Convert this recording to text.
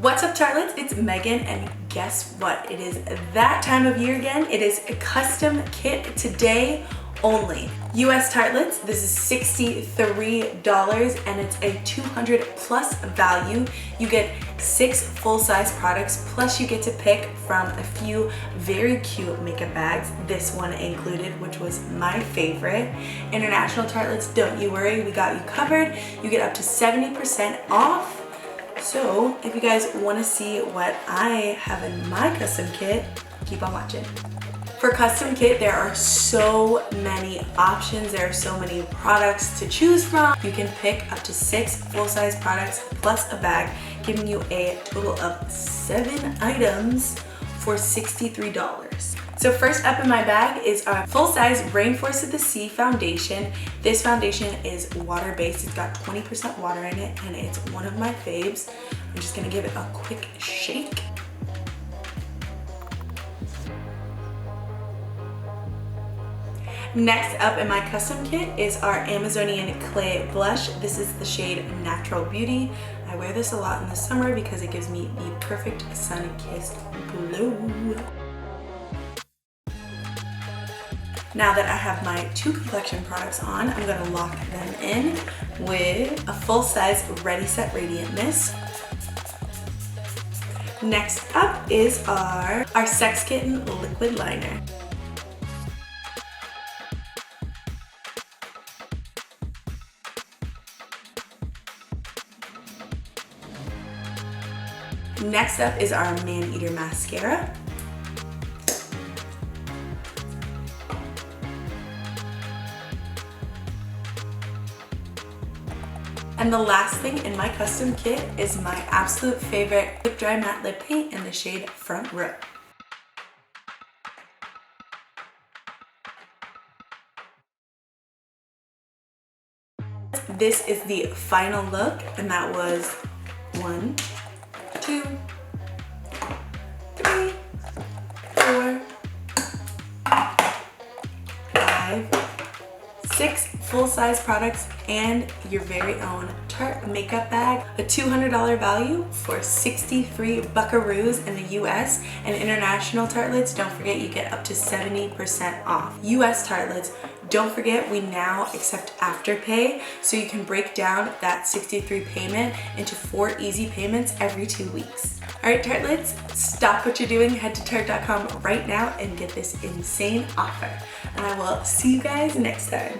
What's up, tartlets? It's Megan, and guess what? It is that time of year again. It is a custom kit today only. US tartlets, this is $63 and it's a 200 plus value. You get 6 full-size products, plus you get to pick from a few very cute makeup bags, this one included, which was my favorite. International tartlets, don't you worry, we got you covered. You get up to 70% off. So if you guys want to see what I have in my custom kit, keep on watching. For custom kit, there are so many options. There are so many products to choose from. You can pick up to 6 full-size products plus a bag, giving you a total of 7 items for $63. So first up in my bag is our full-size Rainforest of the Sea foundation. This foundation is water-based. It's got 20% water in it, and it's one of my faves. I'm just gonna give it a quick shake. Next up in my custom kit is our Amazonian Clay Blush. This is the shade Natural Beauty. I wear this a lot in the summer because it gives me the perfect sun-kissed glow. Now that I have my 2 complexion products on, I'm gonna lock them in with a full-size Ready Set Radiant Mist. Next up is our Sex Kitten Liquid Liner. Next up is our Maneater mascara. And the last thing in my custom kit is my absolute favorite Quick Dry Matte Lip Paint in the shade Front Row. This is the final look, and that was 1, 2, 3, 4, 5, 6 full-size products and your very own Tarte makeup bag. A $200 value for 63 buckaroos in the US, and international tartlets, don't forget you get up to 70% off. US tartlets, don't forget we now accept Afterpay, so you can break down that 63 payment into 4 easy payments every 2 weeks. Alright tartlets, stop what you're doing, head to Tarte.com right now and get this insane offer. And I will see you guys next time.